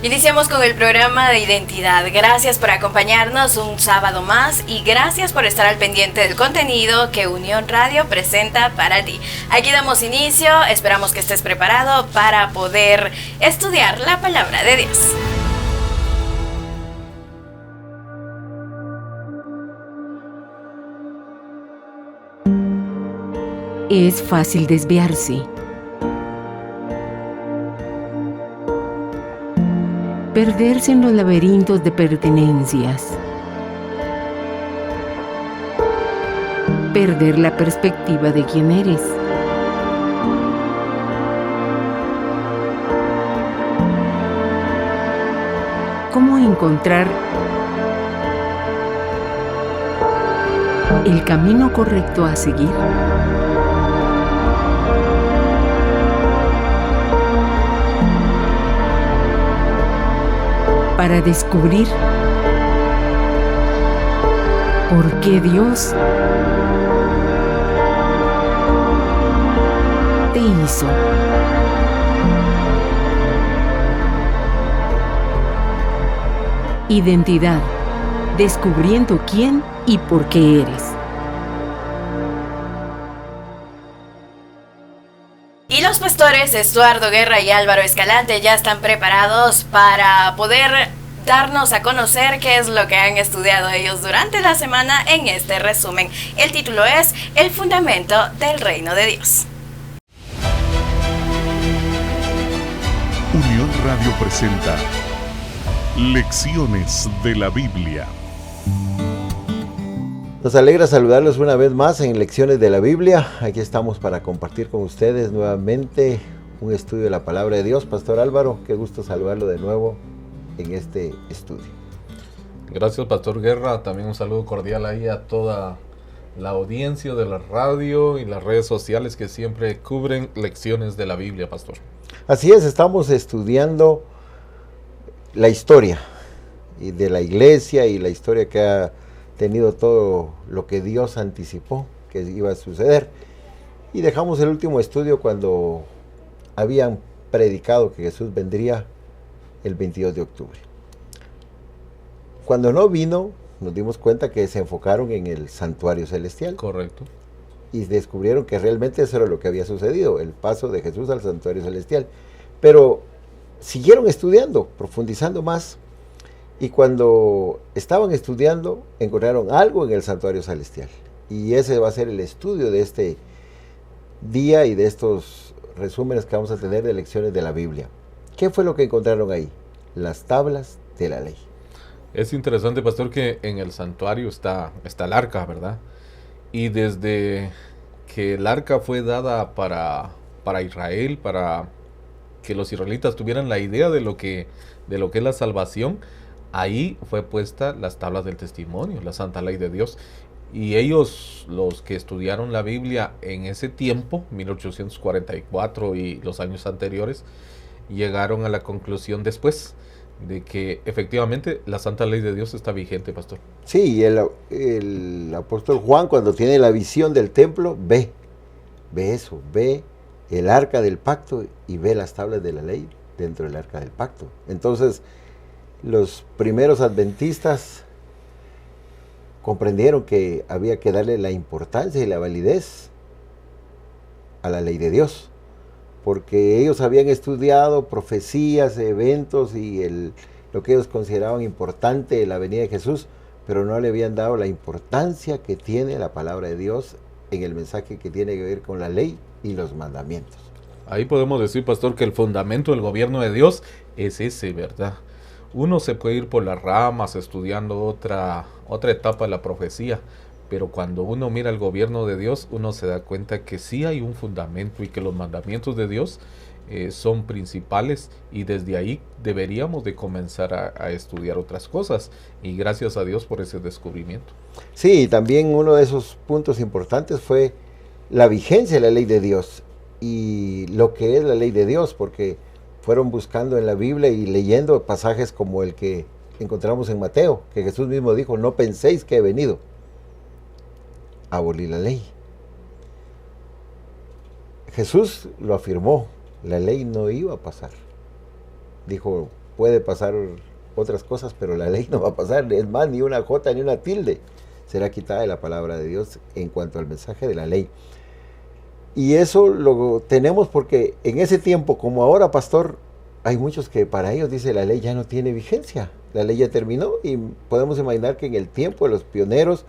Iniciamos con el programa de identidad. Gracias por acompañarnos un sábado más y gracias por estar al pendiente del contenido que Unión Radio presenta para ti. Aquí damos inicio, esperamos que estés preparado para poder estudiar la palabra de Dios. Es fácil desviarse. Perderse en los laberintos de pertenencias. Perder la perspectiva de quién eres. ¿Cómo encontrar el camino correcto a seguir? Para descubrir por qué Dios te hizo. Identidad, descubriendo quién y por qué eres. Y los pastores Estuardo Guerra y Álvaro Escalante ya están preparados para poder darnos a conocer qué es lo que han estudiado ellos durante la semana en este resumen. El título es El fundamento del reino de Dios. Unión Radio presenta Lecciones de la Biblia. Nos alegra saludarlos una vez más en Lecciones de la Biblia. Aquí estamos para compartir con ustedes nuevamente un estudio de la Palabra de Dios. Pastor Álvaro, qué gusto saludarlo de nuevo en este estudio. Gracias, Pastor Guerra. También un saludo cordial ahí a toda la audiencia de la radio y las redes sociales que siempre cubren Lecciones de la Biblia, Pastor. Así es, estamos estudiando la historia y de la iglesia y la historia que ha tenido todo lo que Dios anticipó que iba a suceder. Y dejamos el último estudio cuando habían predicado que Jesús vendría el 22 de octubre. Cuando no vino, nos dimos cuenta que se enfocaron en el santuario celestial. Correcto. Y descubrieron que realmente eso era lo que había sucedido, el paso de Jesús al santuario celestial. Pero siguieron estudiando, profundizando más. Y cuando estaban estudiando, encontraron algo en el santuario celestial. Y ese va a ser el estudio de este día y de estos resúmenes que vamos a tener de lecciones de la Biblia. ¿Qué fue lo que encontraron ahí? Las tablas de la ley. Es interesante, Pastor, que en el santuario está el arca, ¿verdad? Y desde que el arca fue dada para Israel, para que los israelitas tuvieran la idea de lo que es la salvación, ahí fue puesta las tablas del testimonio, la santa ley de Dios. Y ellos, los que estudiaron la Biblia en ese tiempo, 1844 y los años anteriores, llegaron a la conclusión después de que efectivamente la santa ley de Dios está vigente, Pastor. Sí, el apóstol Juan, cuando tiene la visión del templo, ve eso, ve el arca del pacto y ve las tablas de la ley dentro del arca del pacto. Entonces, los primeros adventistas comprendieron que había que darle la importancia y la validez a la ley de Dios, porque ellos habían estudiado profecías, eventos y lo que ellos consideraban importante, la venida de Jesús, pero no le habían dado la importancia que tiene la palabra de Dios en el mensaje que tiene que ver con la ley y los mandamientos. Ahí podemos decir, Pastor, que el fundamento del gobierno de Dios es ese, ¿verdad? Uno se puede ir por las ramas estudiando otra etapa de la profecía, pero cuando uno mira el gobierno de Dios, uno se da cuenta que sí hay un fundamento y que los mandamientos de Dios son principales, y desde ahí deberíamos de comenzar a estudiar otras cosas, y gracias a Dios por ese descubrimiento. Sí, también uno de esos puntos importantes fue la vigencia de la ley de Dios y lo que es la ley de Dios, porque fueron buscando en la Biblia y leyendo pasajes como el que encontramos en Mateo, que Jesús mismo dijo: no penséis que he venido a abolir la ley. Jesús lo afirmó, la ley no iba a pasar. Dijo: puede pasar otras cosas, pero la ley no va a pasar. Es más, ni una jota ni una tilde será quitada de la palabra de Dios en cuanto al mensaje de la ley. Y eso lo tenemos porque en ese tiempo, como ahora, pastor, hay muchos que para ellos dice la ley ya no tiene vigencia, la ley ya terminó, y podemos imaginar que en el tiempo de los pioneros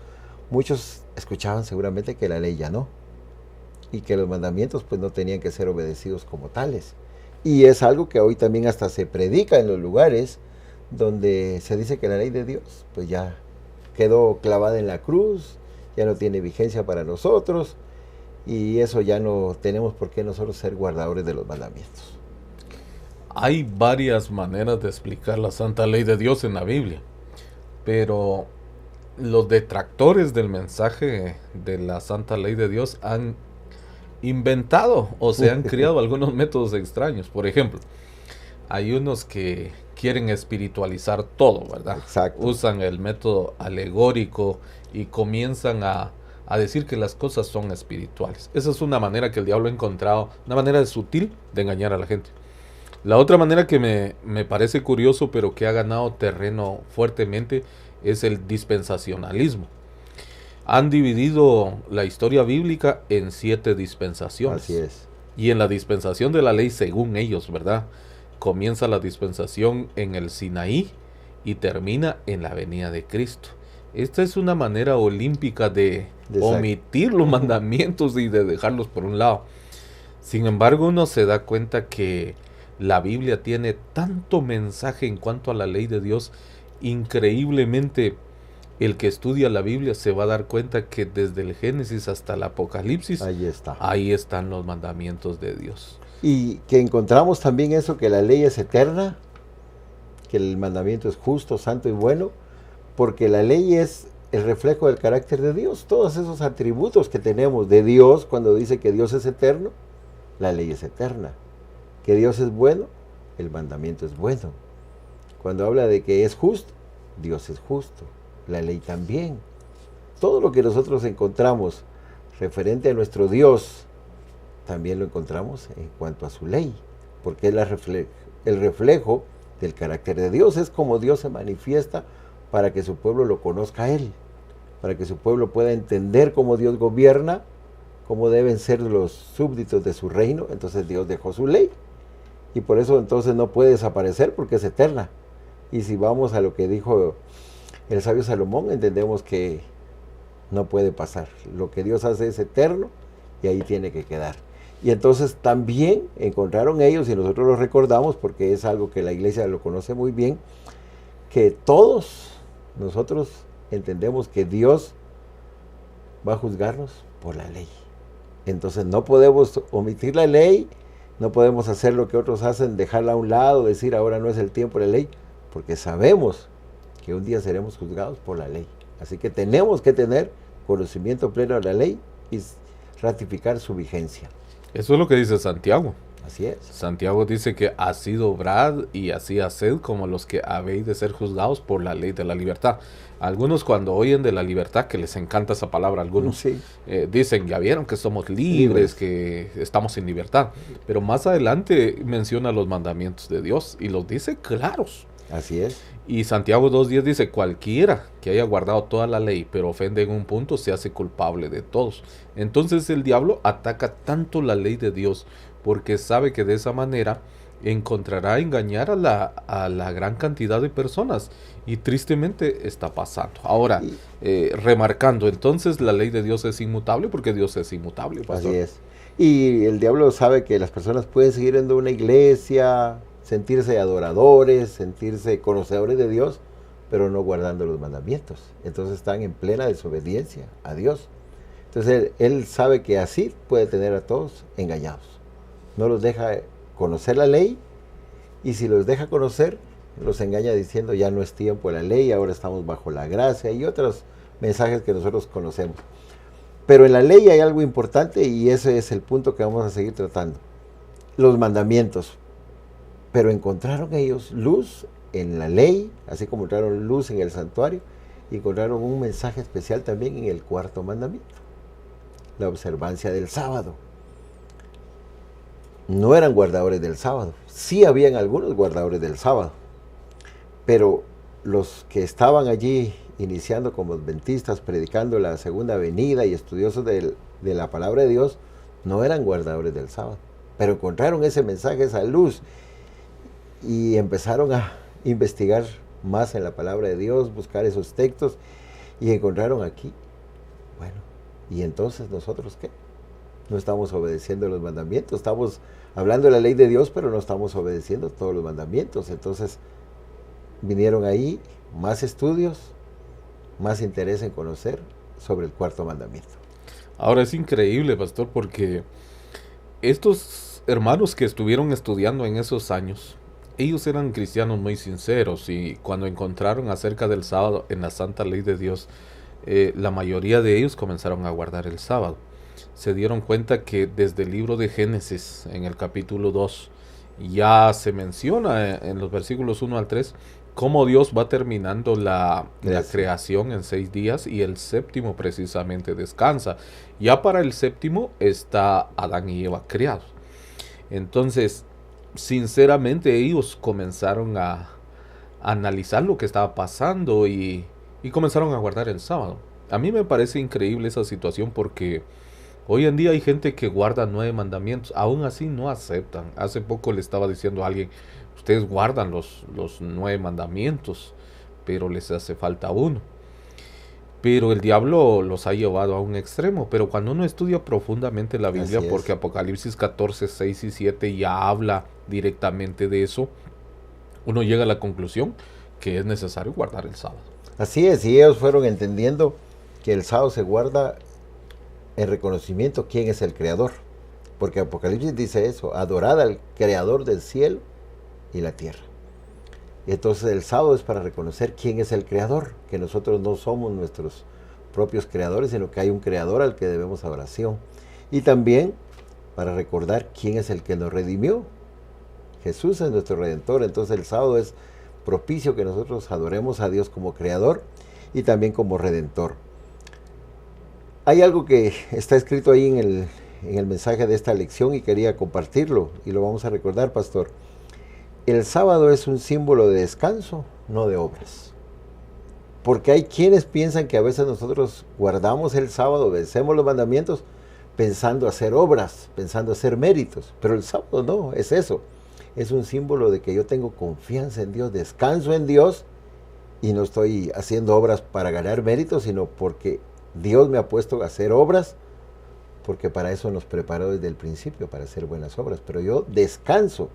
muchos escuchaban seguramente que la ley ya no, y que los mandamientos pues no tenían que ser obedecidos como tales. Y es algo que hoy también hasta se predica en los lugares donde se dice que la ley de Dios pues ya quedó clavada en la cruz, ya no tiene vigencia para nosotros, y eso ya no tenemos por qué nosotros ser guardadores de los mandamientos. Hay varias maneras de explicar la santa ley de Dios en la Biblia, pero los detractores del mensaje de la santa ley de Dios han inventado o se han creado algunos métodos extraños. Por ejemplo, hay unos que quieren espiritualizar todo, ¿verdad? Exacto. Usan el método alegórico y comienzan a decir que las cosas son espirituales. Esa es una manera que el diablo ha encontrado, una manera sutil de engañar a la gente. La otra manera que me parece curioso, pero que ha ganado terreno fuertemente, es el dispensacionalismo. Han dividido la historia bíblica en 7 dispensaciones. Así es. Y en la dispensación de la ley, según ellos, ¿verdad? Comienza la dispensación en el Sinaí y termina en la venida de Cristo. Esta es una manera olímpica de omitir los mandamientos y de dejarlos por un lado. Sin embargo, uno se da cuenta que la Biblia tiene tanto mensaje en cuanto a la ley de Dios. Increíblemente, el que estudia la Biblia se va a dar cuenta que desde el Génesis hasta el Apocalipsis, ahí están los mandamientos de Dios. Y que encontramos también eso, que la ley es eterna, que el mandamiento es justo, santo y bueno, porque la ley es el reflejo del carácter de Dios. Todos esos atributos que tenemos de Dios, cuando dice que Dios es eterno, la ley es eterna. Que Dios es bueno, el mandamiento es bueno. Cuando habla de que es justo, Dios es justo, la ley también. Todo lo que nosotros encontramos referente a nuestro Dios, también lo encontramos en cuanto a su ley, porque es el reflejo del carácter de Dios. Es como Dios se manifiesta para que su pueblo lo conozca a Él, para que su pueblo pueda entender cómo Dios gobierna, cómo deben ser los súbditos de su reino. Entonces Dios dejó su ley, y por eso entonces no puede desaparecer, porque es eterna. Y si vamos a lo que dijo el sabio Salomón, entendemos que no puede pasar. Lo que Dios hace es eterno, y ahí tiene que quedar. Y entonces también encontraron ellos, y nosotros lo recordamos porque es algo que la iglesia lo conoce muy bien, que todos nosotros entendemos que Dios va a juzgarnos por la ley. Entonces no podemos omitir la ley, no podemos hacer lo que otros hacen, dejarla a un lado, decir ahora no es el tiempo de la ley, porque sabemos que un día seremos juzgados por la ley. Así que tenemos que tener conocimiento pleno de la ley y ratificar su vigencia. Eso es lo que dice Santiago. Así es. Santiago dice que así obrad y así haced como los que habéis de ser juzgados por la ley de la libertad. Algunos, cuando oyen de la libertad, que les encanta esa palabra, algunos dicen, ya vieron que somos libres, que estamos en libertad. Pero más adelante menciona los mandamientos de Dios y los dice claros. Así es. Y Santiago 2:10 dice, cualquiera que haya guardado toda la ley, pero ofende en un punto, se hace culpable de todos. Entonces el diablo ataca tanto la ley de Dios, porque sabe que de esa manera encontrará engañar a la gran cantidad de personas. Y tristemente está pasando. Ahora, remarcando, entonces la ley de Dios es inmutable, porque Dios es inmutable, pastor. Así es. Y el diablo sabe que las personas pueden seguir yendo a una iglesia, sentirse adoradores, sentirse conocedores de Dios, pero no guardando los mandamientos. Entonces están en plena desobediencia a Dios. Entonces él sabe que así puede tener a todos engañados. No los deja conocer la ley, y si los deja conocer, los engaña diciendo ya no es tiempo de la ley, ahora estamos bajo la gracia, y otros mensajes que nosotros conocemos. Pero en la ley hay algo importante, y ese es el punto que vamos a seguir tratando. Los mandamientos. Pero encontraron ellos luz en la ley, así como encontraron luz en el santuario, y encontraron un mensaje especial también en el 4º mandamiento, la observancia del sábado. No eran guardadores del sábado, sí habían algunos guardadores del sábado, Pero los que estaban allí iniciando como adventistas, predicando la segunda venida y estudiosos de la palabra de Dios, no eran guardadores del sábado. Pero encontraron ese mensaje, esa luz, y empezaron a investigar más en la palabra de Dios, buscar esos textos, y encontraron aquí. Bueno, ¿y entonces nosotros qué? No estamos obedeciendo los mandamientos, estamos hablando de la ley de Dios, pero no estamos obedeciendo todos los mandamientos. Entonces vinieron ahí más estudios, más interés en conocer sobre el cuarto mandamiento. Ahora es increíble, pastor, porque estos hermanos que estuvieron estudiando en esos años, ellos eran cristianos muy sinceros, y cuando encontraron acerca del sábado en la santa ley de Dios, la mayoría de ellos comenzaron a guardar el sábado. Se dieron cuenta que desde el libro de Génesis, en el capítulo 2, ya se menciona en los versículos 1 al 3, cómo Dios va terminando la creación en 6 días, y el séptimo precisamente descansa. Ya para el séptimo está Adán y Eva creados. Entonces, sinceramente, ellos comenzaron a analizar lo que estaba pasando y comenzaron a guardar el sábado. A mí me parece increíble esa situación, porque hoy en día hay gente que guarda 9 mandamientos, aún así no aceptan. Hace poco le estaba diciendo a alguien, ustedes guardan los 9 mandamientos, pero les hace falta uno. Pero el diablo los ha llevado a un extremo. Pero cuando uno estudia profundamente la Biblia, porque Apocalipsis 14, 6 y 7 ya habla directamente de eso, uno llega a la conclusión que es necesario guardar el sábado. Así es, y ellos fueron entendiendo que el sábado se guarda en reconocimiento quién es el creador. Porque Apocalipsis dice eso, adorad al creador del cielo y la tierra. Y entonces el sábado es para reconocer quién es el creador, que nosotros no somos nuestros propios creadores, sino que hay un creador al que debemos adoración. Y también para recordar quién es el que nos redimió. Jesús es nuestro redentor. Entonces el sábado es propicio que nosotros adoremos a Dios como creador y también como redentor. Hay algo que está escrito ahí en el mensaje de esta lección, y quería compartirlo, y lo vamos a recordar, pastor. El sábado es un símbolo de descanso, no de obras. Porque hay quienes piensan que a veces nosotros guardamos el sábado, obedecemos los mandamientos, pensando hacer obras, pensando hacer méritos. Pero el sábado no, es eso. Es un símbolo de que yo tengo confianza en Dios, descanso en Dios, y no estoy haciendo obras para ganar méritos, sino porque Dios me ha puesto a hacer obras, porque para eso nos preparó desde el principio, para hacer buenas obras. Pero yo descanso.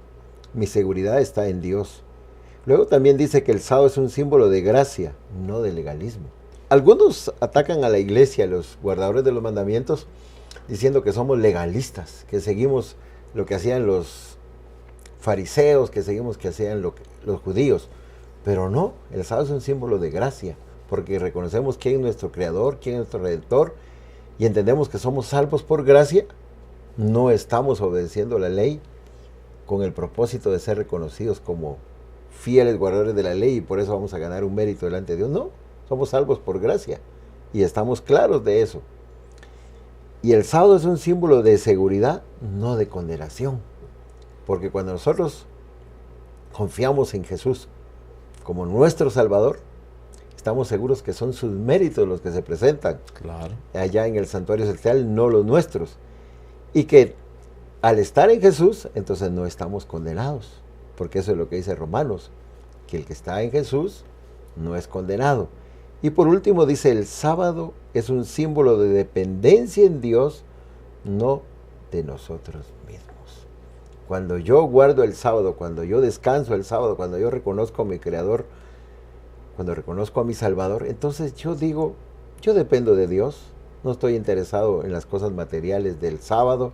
Mi seguridad está en Dios. Luego también dice que el sábado es un símbolo de gracia, no de legalismo. Algunos atacan a la iglesia, los guardadores de los mandamientos, diciendo que somos legalistas, que seguimos lo que hacían los fariseos, que seguimos que hacían los judíos. Pero no, el sábado es un símbolo de gracia, porque reconocemos quién es nuestro creador, quién es nuestro redentor, y entendemos que somos salvos por gracia. No estamos obedeciendo la ley con el propósito de ser reconocidos como fieles guardadores de la ley, y por eso vamos a ganar un mérito delante de Dios. No, somos salvos por gracia, y estamos claros de eso. Y el sábado es un símbolo de seguridad, no de condenación. Porque cuando nosotros confiamos en Jesús como nuestro Salvador, estamos seguros que son sus méritos los que se presentan allá en el santuario celestial, no los nuestros. Y que al estar en Jesús, entonces no estamos condenados, porque eso es lo que dice Romanos, que el que está en Jesús no es condenado. Y por último dice, el sábado es un símbolo de dependencia en Dios, no de nosotros mismos. Cuando yo guardo el sábado, cuando yo descanso el sábado, cuando yo reconozco a mi Creador, cuando reconozco a mi Salvador, entonces yo digo, yo dependo de Dios, no estoy interesado en las cosas materiales del sábado,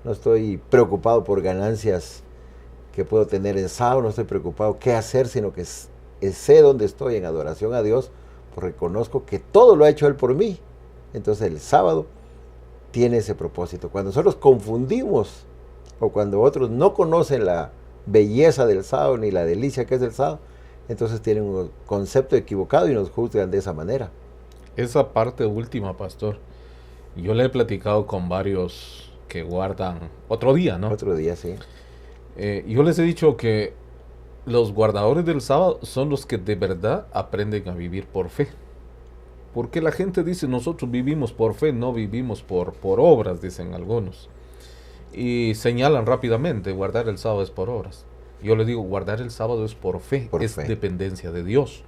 no estoy preocupado por ganancias que puedo tener en sábado, no estoy preocupado qué hacer, sino que sé dónde estoy en adoración a Dios, porque reconozco que todo lo ha hecho Él por mí. Entonces el sábado tiene ese propósito. Cuando nosotros confundimos, o cuando otros no conocen la belleza del sábado ni la delicia que es el sábado, entonces tienen un concepto equivocado y nos juzgan de esa manera. Esa parte última, pastor, yo le he platicado con varios que guardan otro día, ¿no? Otro día, sí. Yo les he dicho que los guardadores del sábado son los que de verdad aprenden a vivir por fe. Porque la gente dice, nosotros vivimos por fe, no vivimos por obras, dicen algunos. Y señalan rápidamente, guardar el sábado es por obras. Yo les digo, guardar el sábado es por fe, es dependencia de Dios.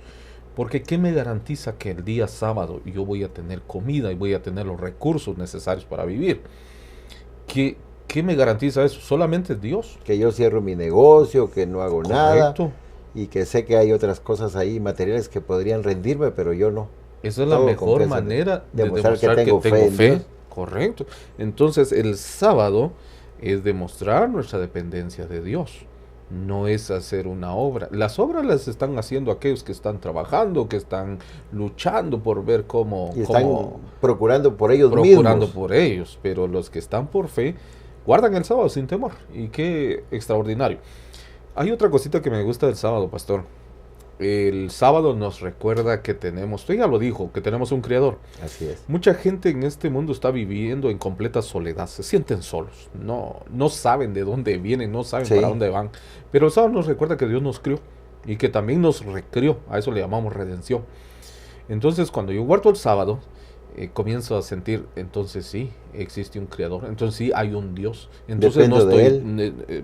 Porque ¿qué me garantiza que el día sábado yo voy a tener comida y voy a tener los recursos necesarios para vivir? ¿Qué me garantiza eso? Solamente Dios. Que yo cierro mi negocio, que no hago nada. Correcto. Y que sé que hay otras cosas ahí, materiales que podrían rendirme, pero yo no. Esa es la mejor manera de demostrar que tengo fe. Correcto. Entonces el sábado es demostrar nuestra dependencia de Dios. No es hacer una obra. Las obras las están haciendo aquellos que están trabajando, que están luchando por ver cómo... Y están procurando por ellos mismos. Procurando por ellos. Pero los que están por fe guardan el sábado sin temor. Y qué extraordinario. Hay otra cosita que me gusta del sábado, pastor. El sábado nos recuerda que tenemos, usted ya lo dijo, que tenemos un Creador. Así es. Mucha gente en este mundo está viviendo en completa soledad, se sienten solos, no saben de dónde vienen, no saben para dónde van. Pero el sábado nos recuerda que Dios nos crió y que también nos recrió, a eso le llamamos redención. Entonces cuando yo guardo el sábado, comienzo a sentir, entonces sí, existe un Creador, entonces sí hay un Dios, entonces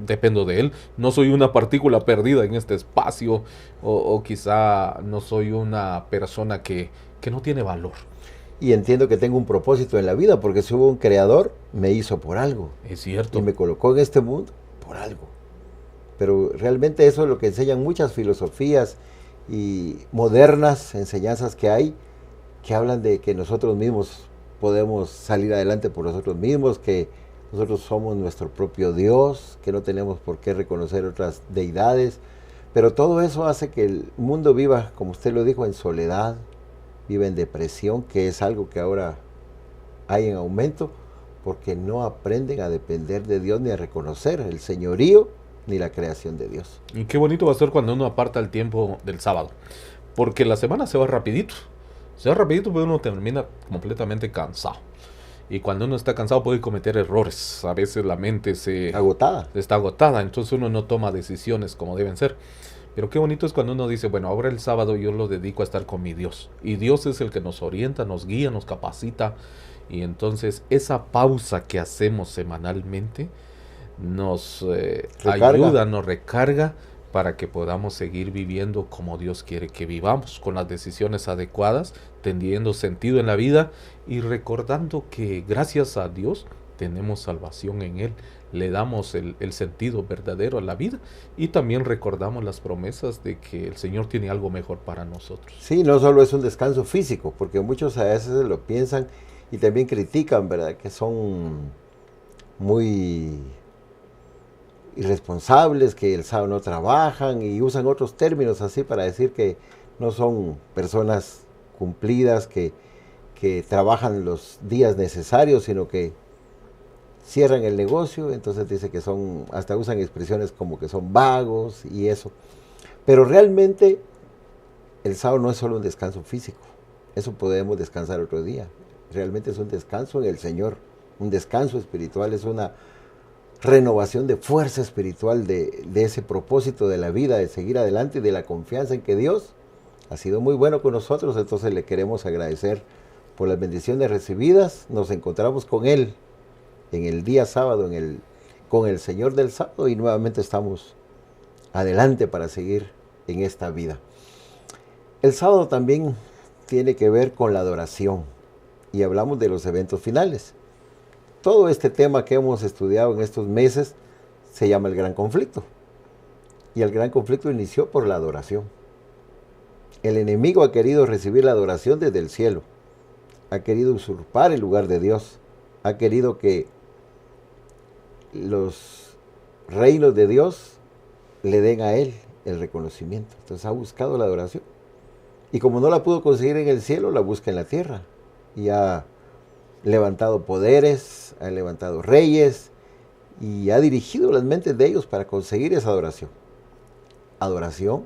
dependo de Él, no soy una partícula perdida en este espacio, o quizá no soy una persona que no tiene valor. Y entiendo que tengo un propósito en la vida, porque si hubo un Creador, me hizo por algo. Es cierto. Y me colocó en este mundo por algo. Pero realmente eso es lo que enseñan muchas filosofías y modernas enseñanzas que hay, que hablan de que nosotros mismos podemos salir adelante por nosotros mismos, que nosotros somos nuestro propio Dios, que no tenemos por qué reconocer otras deidades, pero todo eso hace que el mundo viva, como usted lo dijo, en soledad, viva en depresión, que es algo que ahora hay en aumento, porque no aprenden a depender de Dios ni a reconocer el señorío ni la creación de Dios. Y qué bonito va a ser cuando uno aparta el tiempo del sábado, porque la semana se va rapidito. Pero uno termina completamente cansado. Y cuando uno está cansado puede cometer errores. A veces la mente está agotada. Entonces uno no toma decisiones como deben ser. Pero qué bonito es cuando uno dice, bueno, ahora el sábado yo lo dedico a estar con mi Dios. Y Dios es el que nos orienta, nos guía, nos capacita. Y entonces esa pausa que hacemos semanalmente nos ayuda, nos recarga, para que podamos seguir viviendo como Dios quiere que vivamos, con las decisiones adecuadas, teniendo sentido en la vida y recordando que gracias a Dios tenemos salvación en Él, le damos el sentido verdadero a la vida y también recordamos las promesas de que el Señor tiene algo mejor para nosotros. Sí, no solo es un descanso físico, porque muchos a veces lo piensan y también critican, ¿verdad? Que son muy irresponsables, que el sábado no trabajan y usan otros términos así para decir que no son personas cumplidas, que trabajan los días necesarios, sino que cierran el negocio. Entonces dice que son, hasta usan expresiones como que son vagos y eso. Pero realmente el sábado no es solo un descanso físico, eso podemos descansar otro día. Realmente es un descanso en el Señor, un descanso espiritual, es una renovación de fuerza espiritual de ese propósito de la vida, de seguir adelante y de la confianza en que Dios ha sido muy bueno con nosotros. Entonces le queremos agradecer por las bendiciones recibidas. Nos encontramos con Él en el día sábado, con el Señor del sábado, y nuevamente estamos adelante para seguir en esta vida. El sábado también tiene que ver con la adoración y hablamos de los eventos finales. Todo este tema que hemos estudiado en estos meses se llama el gran conflicto. Y el gran conflicto inició por la adoración. El enemigo ha querido recibir la adoración desde el cielo. Ha querido usurpar el lugar de Dios. Ha querido que los reinos de Dios le den a Él el reconocimiento. Entonces ha buscado la adoración. Y como no la pudo conseguir en el cielo, la busca en la tierra. Y ha levantado poderes, ha levantado reyes y ha dirigido las mentes de ellos para conseguir esa adoración. Adoración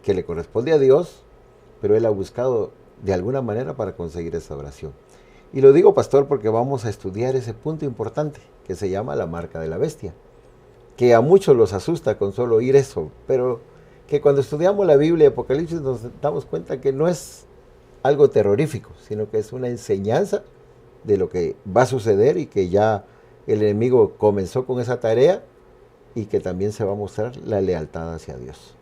que le corresponde a Dios, pero Él ha buscado de alguna manera para conseguir esa adoración. Y lo digo, pastor, porque vamos a estudiar ese punto importante que se llama la marca de la bestia, que a muchos los asusta con solo oír eso, pero que cuando estudiamos la Biblia y Apocalipsis nos damos cuenta que no es algo terrorífico, sino que es una enseñanza de lo que va a suceder y que ya el enemigo comenzó con esa tarea y que también se va a mostrar la lealtad hacia Dios.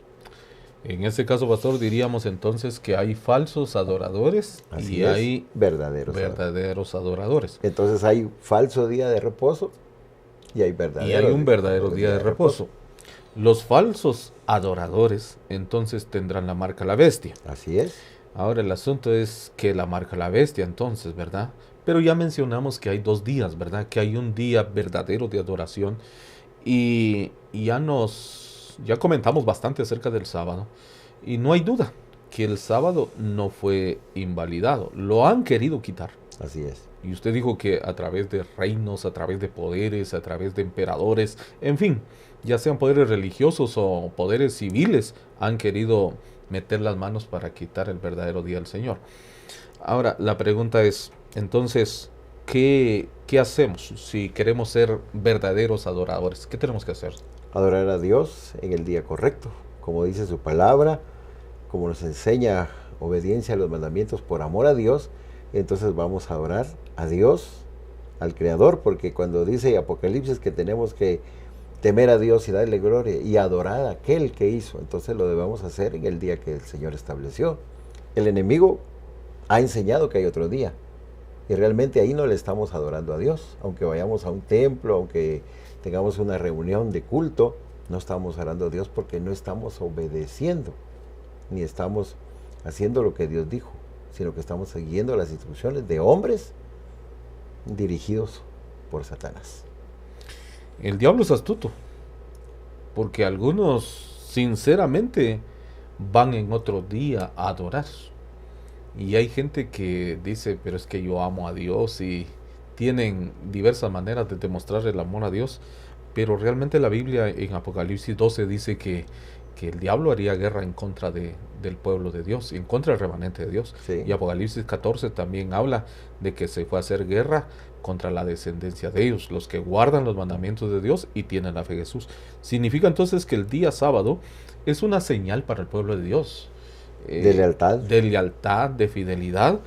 En ese caso, pastor, diríamos entonces que hay falsos adoradores y hay verdaderos adoradores. Entonces hay falso día de reposo y hay un verdadero día de reposo. Los falsos adoradores entonces tendrán la marca la bestia. Así es. Ahora el asunto es que la marca la bestia entonces, ¿verdad? Pero ya mencionamos que hay 2 días, ¿verdad? Que hay un día verdadero de adoración y ya comentamos bastante acerca del sábado y no hay duda que el sábado no fue invalidado, lo han querido quitar. Así es. Y usted dijo que a través de reinos, a través de poderes, a través de emperadores, en fin, ya sean poderes religiosos o poderes civiles, han querido meter las manos para quitar el verdadero día del Señor. Ahora, la pregunta es, entonces, ¿qué hacemos si queremos ser verdaderos adoradores? ¿Qué tenemos que hacer? Adorar a Dios en el día correcto, como dice su palabra, como nos enseña obediencia a los mandamientos por amor a Dios. Entonces vamos a adorar a Dios, al Creador, porque cuando dice Apocalipsis que tenemos que temer a Dios y darle gloria y adorar a aquel que hizo, entonces lo debemos hacer en el día que el Señor estableció. El enemigo ha enseñado que hay otro día y realmente ahí no le estamos adorando a Dios, aunque vayamos a un templo, aunque tengamos una reunión de culto, no estamos adorando a Dios porque no estamos obedeciendo, ni estamos haciendo lo que Dios dijo, sino que estamos siguiendo las instrucciones de hombres dirigidos por Satanás. El diablo es astuto, porque algunos sinceramente van en otro día a adorar. Y hay gente que dice, pero es que yo amo a Dios, y tienen diversas maneras de demostrar el amor a Dios, pero realmente la Biblia en Apocalipsis 12 dice que el diablo haría guerra en contra del pueblo de Dios, en contra del remanente de Dios. Sí. Y Apocalipsis 14 también habla de que se fue a hacer guerra contra la descendencia de ellos, los que guardan los mandamientos de Dios y tienen la fe de Jesús. Significa entonces que el día sábado es una señal para el pueblo de Dios. De lealtad. De lealtad, de fidelidad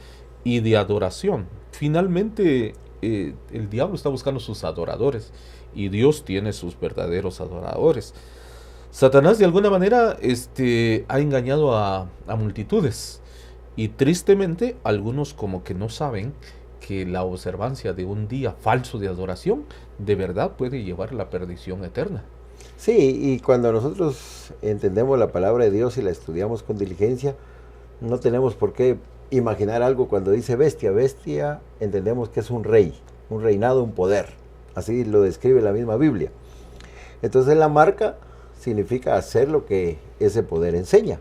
y de adoración. Finalmente, el diablo está buscando sus adoradores y Dios tiene sus verdaderos adoradores. Satanás de alguna manera ha engañado a multitudes y tristemente algunos como que no saben que la observancia de un día falso de adoración de verdad puede llevar a la perdición eterna. Sí, y cuando nosotros entendemos la palabra de Dios y la estudiamos con diligencia, no tenemos por qué imaginar algo cuando dice bestia. Bestia entendemos que es un rey, un reinado, un poder. Así lo describe la misma Biblia. Entonces la marca significa hacer lo que ese poder enseña.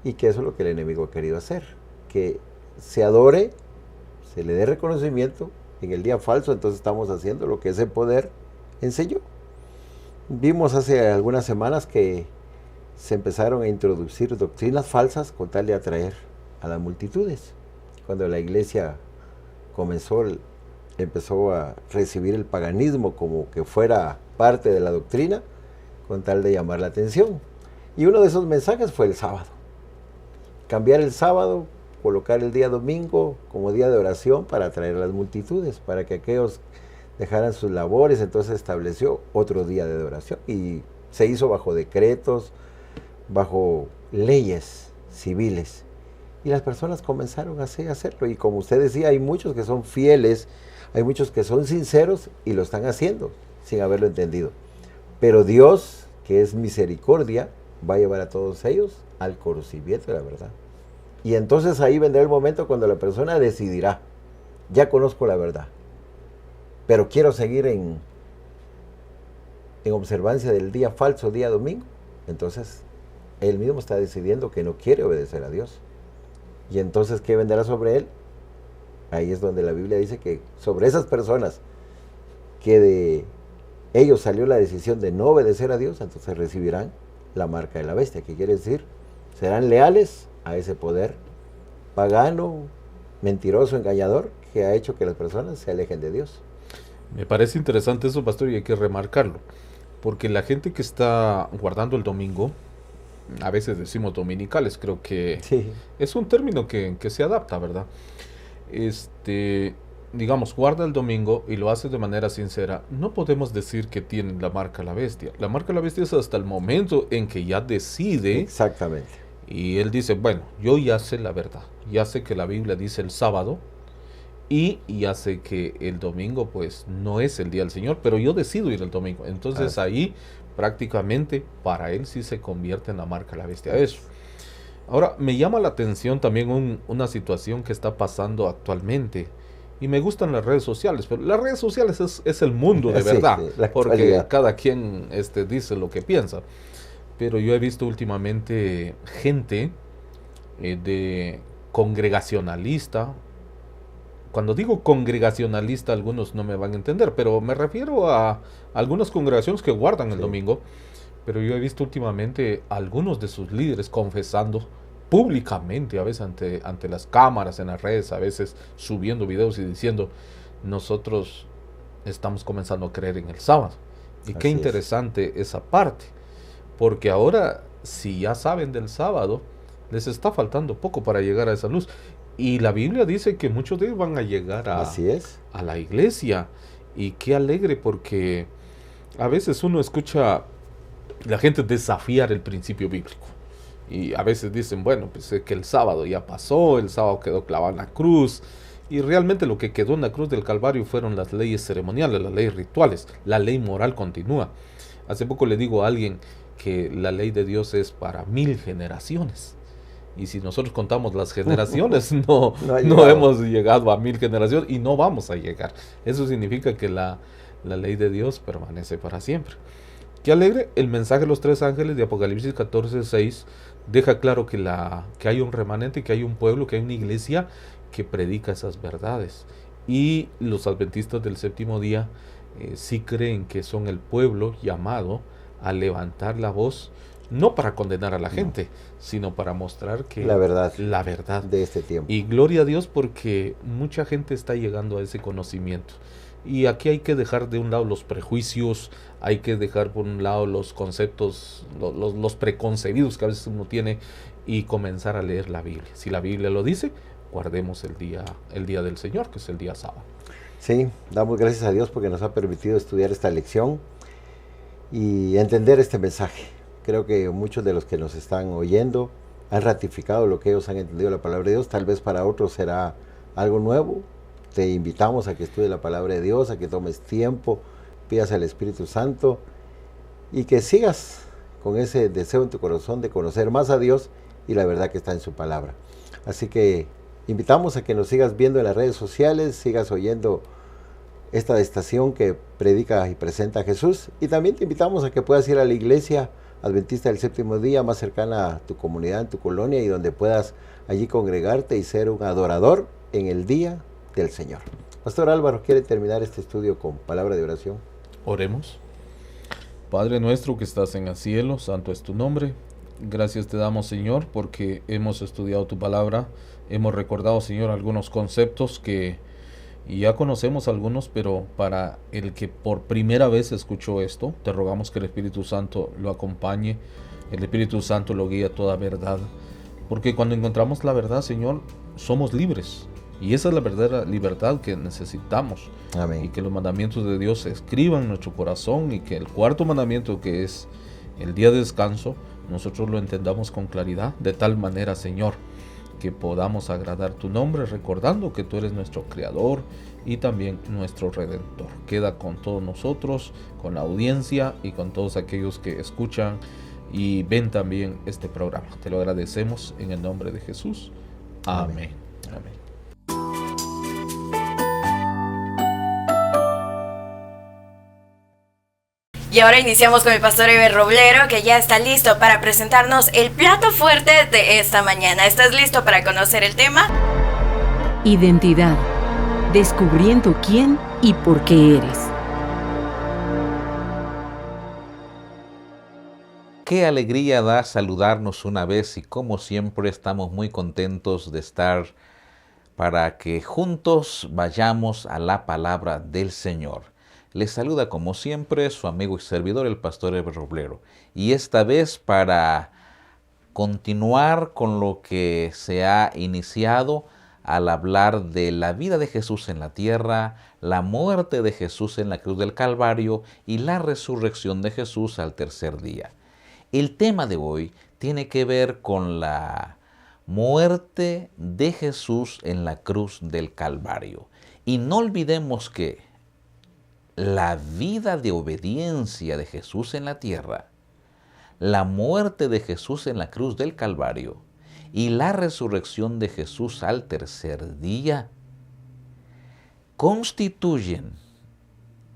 Y que eso es lo que el enemigo ha querido hacer. Que se adore, se le dé reconocimiento en el día falso, entonces estamos haciendo lo que ese poder enseñó. Vimos hace algunas semanas que se empezaron a introducir doctrinas falsas con tal de atraer a las multitudes. Cuando la iglesia empezó a recibir el paganismo como que fuera parte de la doctrina, con tal de llamar la atención. Y uno de esos mensajes fue el sábado. Cambiar el sábado, colocar el día domingo como día de oración para atraer a las multitudes, para que aquellos dejaran sus labores. Entonces estableció otro día de oración y se hizo bajo decretos, bajo leyes civiles. Y las personas comenzaron a hacerlo. Y como usted decía, hay muchos que son fieles, hay muchos que son sinceros y lo están haciendo sin haberlo entendido. Pero Dios, que es misericordia, va a llevar a todos ellos al conocimiento de la verdad. Y entonces ahí vendrá el momento cuando la persona decidirá, ya conozco la verdad, pero quiero seguir en observancia del día falso, día domingo. Entonces él mismo está decidiendo que no quiere obedecer a Dios. Y entonces, ¿qué vendrá sobre él? Ahí es donde la Biblia dice que sobre esas personas que de ellos salió la decisión de no obedecer a Dios, entonces recibirán la marca de la bestia, que quiere decir, serán leales a ese poder pagano, mentiroso, engañador, que ha hecho que las personas se alejen de Dios. Me parece interesante eso, pastor, y hay que remarcarlo, porque la gente que está guardando el domingo a veces decimos dominicales, creo que Sí, es un término que se adapta, ¿verdad? Digamos, guarda el domingo y lo haces de manera sincera, no podemos decir que tienen la marca la bestia. La marca la bestia es hasta el momento en que ya decide exactamente. y él dice, bueno, yo ya sé la verdad, ya sé que la Biblia dice el sábado y ya sé que el domingo pues no es el día del Señor, pero yo decido ir el domingo. Entonces ahí prácticamente para él sí se convierte en la marca la bestia eso. Ahora, me llama la atención también una situación que está pasando actualmente. Y me gustan las redes sociales, pero las redes sociales es el mundo de Sí, verdad, sí, la porque actualidad. cada quien dice lo que piensa. Pero yo he visto últimamente gente de congregacionalista. Cuando digo congregacionalista, algunos no me van a entender, pero me refiero a algunas congregaciones que guardan el Sí. domingo. Pero yo he visto últimamente algunos de sus líderes confesando públicamente, a veces ante las cámaras, en las redes, a veces subiendo videos y diciendo, nosotros estamos comenzando a creer en el sábado. Y qué Así es. interesante esa parte, porque ahora, si ya saben del sábado, les está faltando poco para llegar a esa luz. Y la Biblia dice que muchos de ellos van a llegar Así es. a la iglesia. Y qué alegre, porque a veces uno escucha la gente desafiar el principio bíblico. Y a veces dicen, bueno, pues es que el sábado ya pasó, el sábado quedó clavado en la cruz. Y realmente lo que quedó en la cruz del Calvario fueron las leyes ceremoniales, las leyes rituales. La ley moral continúa. Hace poco le digo a alguien que la ley de Dios es para 1000 generaciones. Y si nosotros contamos las generaciones, no hemos llegado a 1000 generaciones y no vamos a llegar. Eso significa que la ley de Dios permanece para siempre. Qué alegre, el mensaje de los 3 ángeles de Apocalipsis 14:6 deja claro que hay un remanente, que hay un pueblo, que hay una iglesia que predica esas verdades. Y los adventistas del séptimo día sí creen que son el pueblo llamado a levantar la voz, no para condenar a la gente, sino para mostrar que La verdad de este tiempo. Y gloria a Dios porque mucha gente está llegando a ese conocimiento. Y aquí hay que dejar de un lado los prejuicios, hay que dejar por un lado los conceptos, los preconcebidos que a veces uno tiene y comenzar a leer la Biblia. Si la Biblia lo dice, guardemos el día del Señor, que es el día sábado. Sí, damos gracias a Dios porque nos ha permitido estudiar esta lección y entender este mensaje. Creo que muchos de los que nos están oyendo han ratificado lo que ellos han entendido de la palabra de Dios. Tal vez para otros será algo nuevo. Te invitamos a que estudies la palabra de Dios, a que tomes tiempo, pidas al Espíritu Santo y que sigas con ese deseo en tu corazón de conocer más a Dios y la verdad que está en su palabra. Así que invitamos a que nos sigas viendo en las redes sociales, sigas oyendo esta estación que predica y presenta a Jesús, y también te invitamos a que puedas ir a la iglesia adventista del séptimo día más cercana a tu comunidad, en tu colonia, y donde puedas allí congregarte y ser un adorador en el día del Señor. Pastor Álvaro, ¿quiere terminar este estudio con palabra de oración? Oremos. Padre nuestro que estás en el cielo, santo es tu nombre. Gracias te damos, Señor, porque hemos estudiado tu palabra. Hemos recordado, Señor, algunos conceptos que ya conocemos algunos, pero para el que por primera vez escuchó esto, te rogamos que el Espíritu Santo lo acompañe, el Espíritu Santo lo guíe a toda verdad. Porque cuando encontramos la verdad, Señor, somos libres. Y esa es la verdadera libertad que necesitamos. Amén. Y que los mandamientos de Dios se escriban en nuestro corazón y que el cuarto mandamiento, que es el día de descanso, nosotros lo entendamos con claridad, de tal manera, Señor, que podamos agradar tu nombre, recordando que tú eres nuestro Creador y también nuestro Redentor. Queda con todos nosotros, con la audiencia y con todos aquellos que escuchan y ven también este programa. Te lo agradecemos en el nombre de Jesús. Amén. Amén. Y ahora iniciamos con el pastor Eber Roblero, que ya está listo para presentarnos el plato fuerte de esta mañana. ¿Estás listo para conocer el tema? Identidad. Descubriendo quién y por qué eres. Qué alegría da saludarnos una vez y como siempre estamos muy contentos de estar para que juntos vayamos a la palabra del Señor. Les saluda como siempre su amigo y servidor el pastor Eber Roblero, y esta vez para continuar con lo que se ha iniciado al hablar de la vida de Jesús en la tierra, la muerte de Jesús en la cruz del Calvario y la resurrección de Jesús al tercer día. El tema de hoy tiene que ver con la muerte de Jesús en la cruz del Calvario. Y no olvidemos que la vida de obediencia de Jesús en la tierra, la muerte de Jesús en la cruz del Calvario y la resurrección de Jesús al tercer día constituyen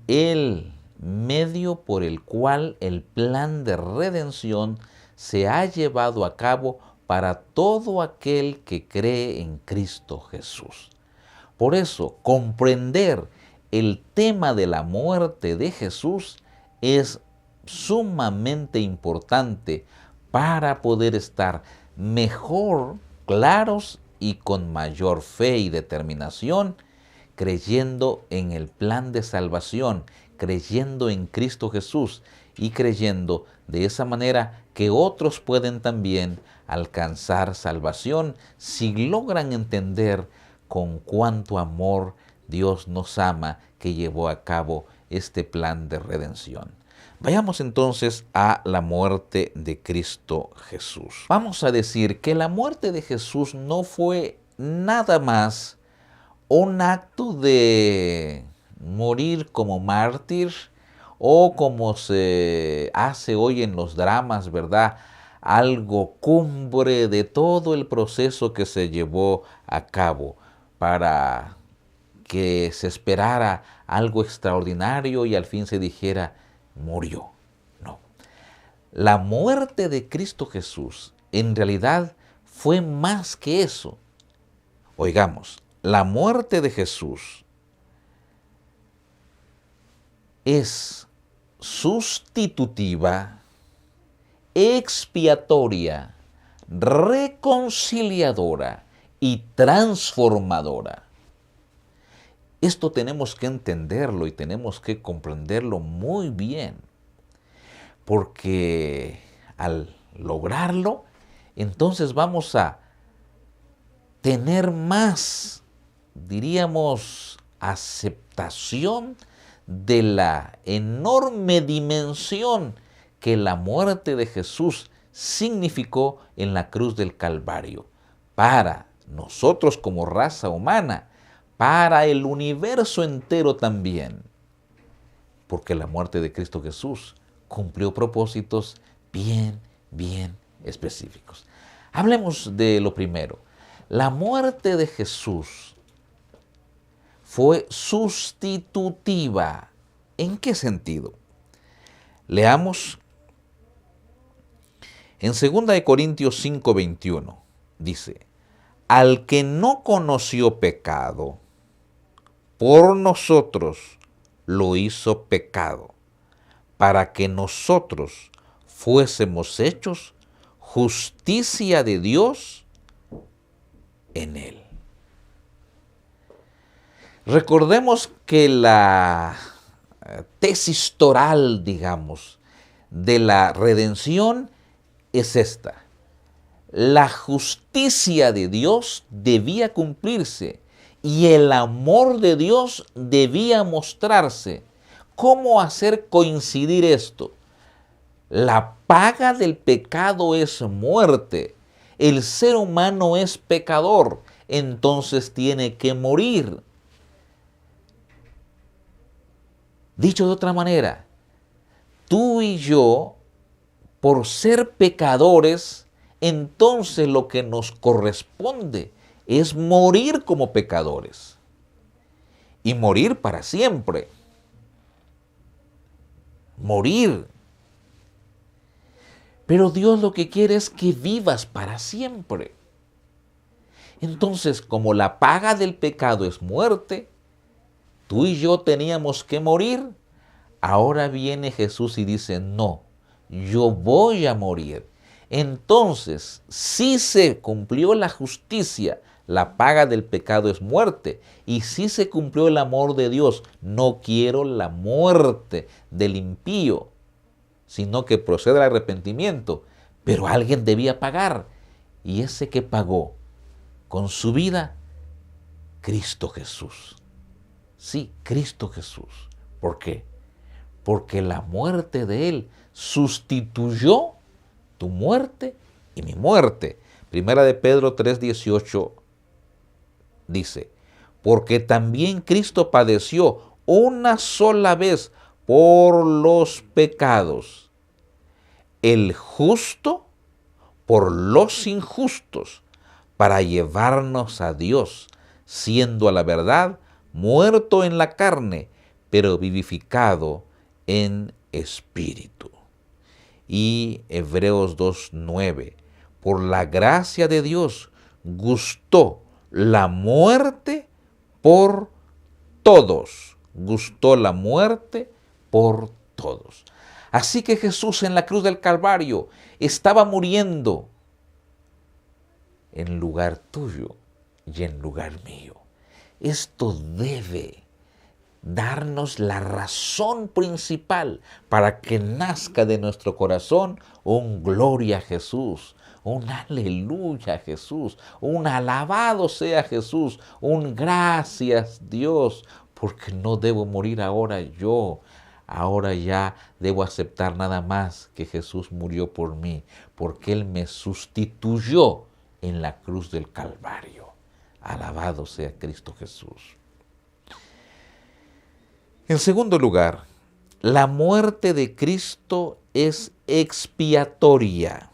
el medio por el cual el plan de redención se ha llevado a cabo para todo aquel que cree en Cristo Jesús. Por eso, comprender el tema de la muerte de Jesús es sumamente importante para poder estar mejor, claros y con mayor fe y determinación, creyendo en el plan de salvación, creyendo en Cristo Jesús y creyendo de esa manera que otros pueden también alcanzar salvación si logran entender con cuánto amor Dios nos ama, que llevó a cabo este plan de redención. Vayamos entonces a la muerte de Cristo Jesús. Vamos a decir que la muerte de Jesús no fue nada más un acto de morir como mártir o como se hace hoy en los dramas, ¿verdad? Algo cumbre de todo el proceso que se llevó a cabo para que se esperara algo extraordinario y al fin se dijera, murió. No. La muerte de Cristo Jesús en realidad fue más que eso. Oigamos, la muerte de Jesús es sustitutiva, expiatoria, reconciliadora y transformadora. Esto tenemos que entenderlo y tenemos que comprenderlo muy bien, porque al lograrlo, entonces vamos a tener más, diríamos, aceptación de la enorme dimensión que la muerte de Jesús significó en la cruz del Calvario para nosotros como raza humana, para el universo entero también, porque la muerte de Cristo Jesús cumplió propósitos bien específicos. Hablemos de lo primero. La muerte de Jesús fue sustitutiva. ¿En qué sentido? Leamos en 2 Corintios 5:21. Dice, al que no conoció pecado, por nosotros lo hizo pecado, para que nosotros fuésemos hechos justicia de Dios en él. Recordemos que la tesis toral, digamos, de la redención es esta. La justicia de Dios debía cumplirse y el amor de Dios debía mostrarse. ¿Cómo hacer coincidir esto? La paga del pecado es muerte. El ser humano es pecador, entonces tiene que morir. Dicho de otra manera, tú y yo, por ser pecadores, entonces lo que nos corresponde es morir como pecadores y morir para siempre. Morir. Pero Dios lo que quiere es que vivas para siempre. Entonces, como la paga del pecado es muerte, tú y yo teníamos que morir. Ahora viene Jesús y dice, no, yo voy a morir. Entonces, si se cumplió la justicia, la paga del pecado es muerte. Y si se cumplió el amor de Dios, no quiero la muerte del impío, sino que proceda al arrepentimiento. pero alguien debía pagar. Y ese que pagó con su vida, Cristo Jesús. Sí, Cristo Jesús. ¿Por qué? Porque la muerte de Él sustituyó tu muerte y mi muerte. Primera de Pedro 3:18 dice, porque también Cristo padeció una sola vez por los pecados, el justo por los injustos, para llevarnos a Dios, siendo a la verdad muerto en la carne, pero vivificado en espíritu. Y Hebreos 2:9, por la gracia de Dios gustó la muerte por todos. Gustó la muerte por todos. Así que Jesús en la cruz del Calvario estaba muriendo en lugar tuyo y en lugar mío. Esto debe darnos la razón principal para que nazca de nuestro corazón un gloria a Jesús, un aleluya a Jesús, un alabado sea Jesús, un gracias Dios, porque no debo morir ahora yo. Ahora ya debo aceptar nada más que Jesús murió por mí, porque Él me sustituyó en la cruz del Calvario. Alabado sea Cristo Jesús. En segundo lugar, la muerte de Cristo es expiatoria.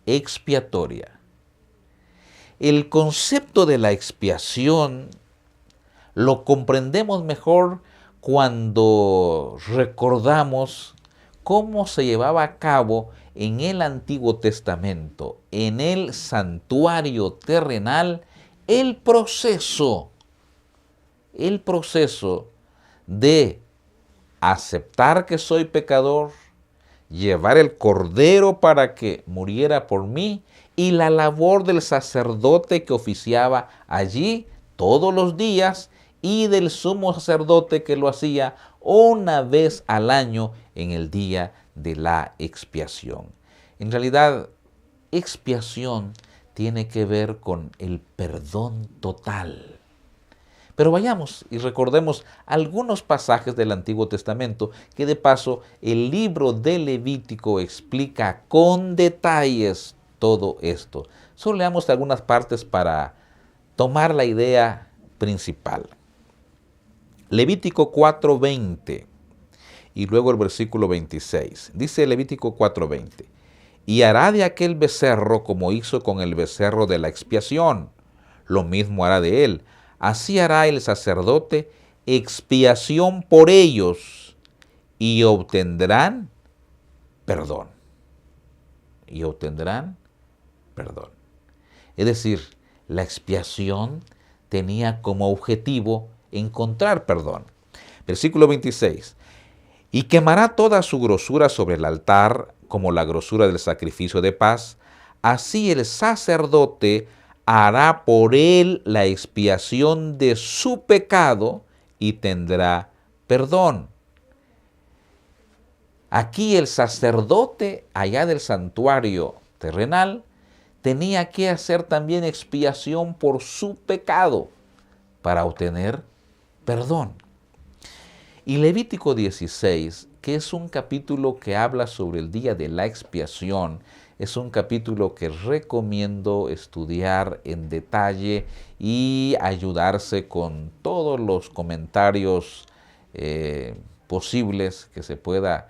Expiatoria. El concepto de la expiación lo comprendemos mejor cuando recordamos cómo se llevaba a cabo en el Antiguo Testamento, en el santuario terrenal, el proceso de aceptar que soy pecador, llevar el cordero para que muriera por mí y la labor del sacerdote que oficiaba allí todos los días y del sumo sacerdote que lo hacía una vez al año en el día de la expiación. En realidad, expiación tiene que ver con el perdón total. Pero vayamos y recordemos algunos pasajes del Antiguo Testamento que de paso el libro de Levítico explica con detalles todo esto. Solo leamos algunas partes para tomar la idea principal. Levítico 4:20 y luego el versículo 26. Dice Levítico 4:20. Y hará de aquel becerro como hizo con el becerro de la expiación. Lo mismo hará de él. Así hará el sacerdote expiación por ellos y obtendrán perdón. Y obtendrán perdón. Es decir, la expiación tenía como objetivo encontrar perdón. Versículo 26. Y quemará toda su grosura sobre el altar, como la grosura del sacrificio de paz. Así el sacerdote hará por él la expiación de su pecado y tendrá perdón. Aquí el sacerdote, allá del santuario terrenal, tenía que hacer también expiación por su pecado para obtener perdón. Y Levítico 16, que es un capítulo que habla sobre el día de la expiación, es un capítulo que recomiendo estudiar en detalle y ayudarse con todos los comentarios posibles que se pueda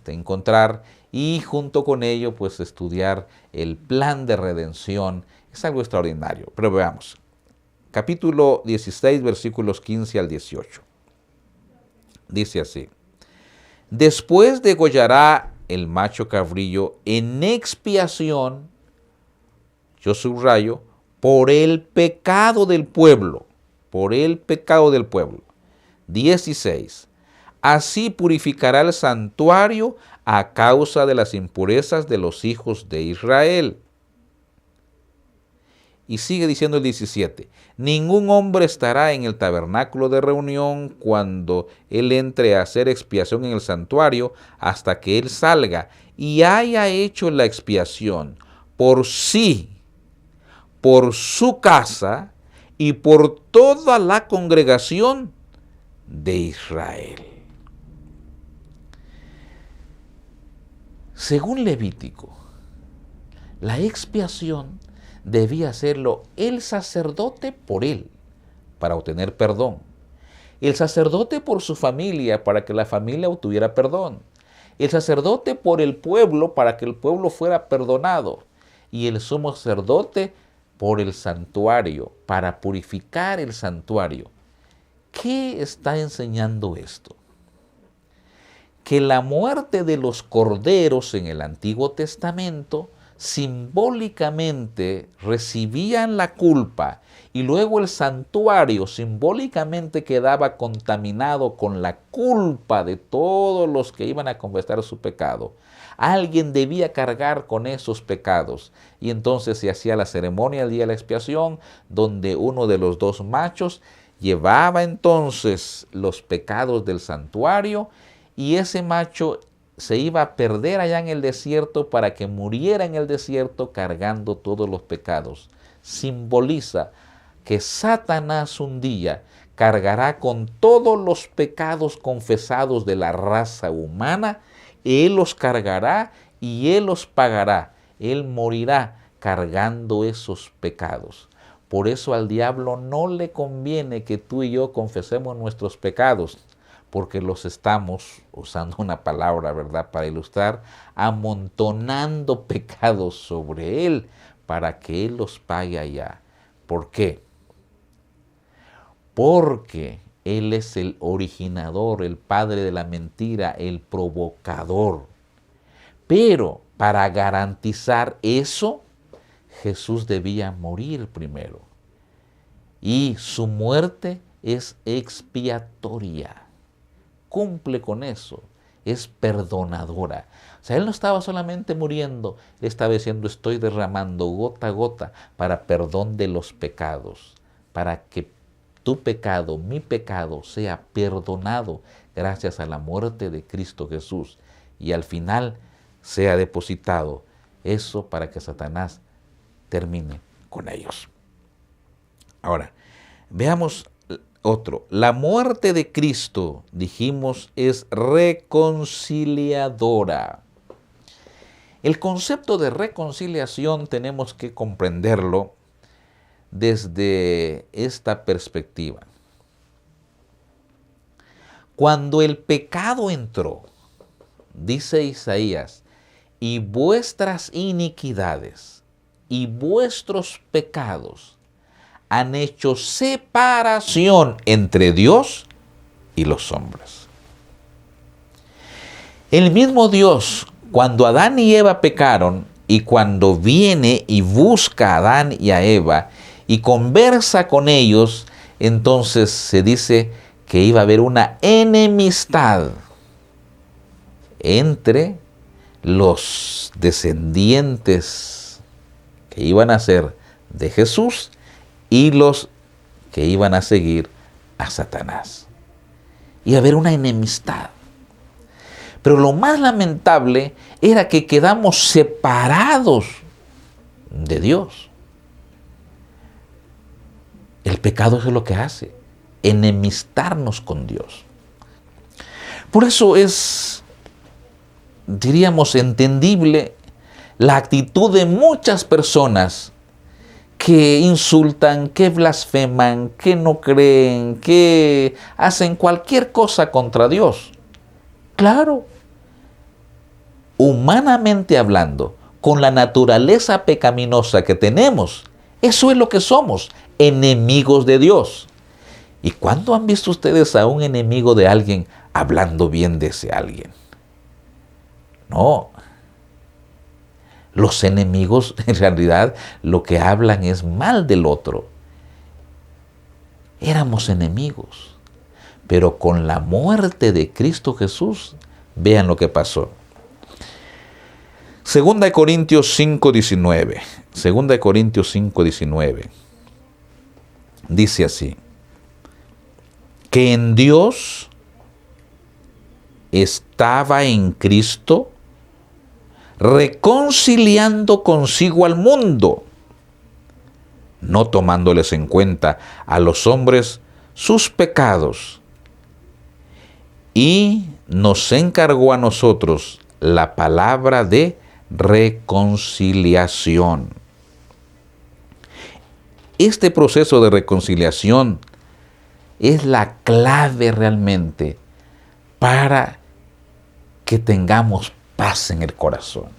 encontrar, y junto con ello pues estudiar el plan de redención. Es algo extraordinario. Pero veamos. Capítulo 16, versículos 15 al 18. Dice así. Después degollará el macho cabrillo en expiación, yo subrayo, por el pecado del pueblo. Por el pecado del pueblo. 16. Así purificará el santuario a causa de las impurezas de los hijos de Israel. Y sigue diciendo el 17, ningún hombre estará en el tabernáculo de reunión cuando él entre a hacer expiación en el santuario hasta que él salga y haya hecho la expiación por sí, por su casa y por toda la congregación de Israel. Según Levítico, la expiación debía hacerlo el sacerdote por él, para obtener perdón. El sacerdote por su familia, para que la familia obtuviera perdón. El sacerdote por el pueblo, para que el pueblo fuera perdonado. Y el sumo sacerdote por el santuario, para purificar el santuario. ¿Qué está enseñando esto? Que la muerte de los corderos en el Antiguo Testamento simbólicamente recibían la culpa y luego el santuario simbólicamente quedaba contaminado con la culpa de todos los que iban a confesar su pecado. Alguien debía cargar con esos pecados y entonces se hacía la ceremonia del día de la expiación, donde uno de los dos machos llevaba entonces los pecados del santuario y ese macho se iba a perder allá en el desierto para que muriera en el desierto cargando todos los pecados. Simboliza que Satanás un día cargará con todos los pecados confesados de la raza humana. Él los cargará y Él los pagará. Él morirá cargando esos pecados. Por eso al diablo no le conviene que tú y yo confesemos nuestros pecados, porque los estamos, usando una palabra, ¿verdad?, para ilustrar, amontonando pecados sobre Él para que Él los pague allá. ¿Por qué? Porque Él es el originador, el padre de la mentira, el provocador. Pero para garantizar eso, Jesús debía morir primero. Y su muerte es expiatoria. Cumple con eso, es perdonadora. O sea, Él no estaba solamente muriendo, Él estaba diciendo, estoy derramando gota a gota para perdón de los pecados, para que tu pecado, mi pecado, sea perdonado gracias a la muerte de Cristo Jesús. Y al final sea depositado eso para que Satanás termine con ellos. Ahora, veamos otro. La muerte de Cristo, dijimos, es reconciliadora. El concepto de reconciliación tenemos que comprenderlo desde esta perspectiva. Cuando el pecado entró, dice Isaías, y vuestras iniquidades y vuestros pecados han hecho separación entre Dios y los hombres. El mismo Dios, cuando Adán y Eva pecaron, y cuando viene y busca a Adán y a Eva y conversa con ellos, entonces se dice que iba a haber una enemistad entre los descendientes que iban a ser de Jesús y los que iban a seguir a Satanás. Iba a haber una enemistad. Pero lo más lamentable era que quedamos separados de Dios. El pecado es lo que hace, enemistarnos con Dios. Por eso es, diríamos, entendible la actitud de muchas personas que insultan, que blasfeman, que no creen, que hacen cualquier cosa contra Dios. Claro, humanamente hablando, con la naturaleza pecaminosa que tenemos, eso es lo que somos, enemigos de Dios. ¿Y cuándo han visto ustedes a un enemigo de alguien hablando bien de ese alguien? No. Los enemigos en realidad lo que hablan es mal del otro. Éramos enemigos, pero con la muerte de Cristo Jesús, vean lo que pasó. Segunda de Corintios 5:19. Segunda de Corintios 5:19. Dice así: que en Dios estaba en Cristo reconciliando consigo al mundo, no tomándoles en cuenta a los hombres sus pecados, y nos encargó a nosotros la palabra de reconciliación. Este proceso de reconciliación es la clave realmente para que tengamos paz en el corazón.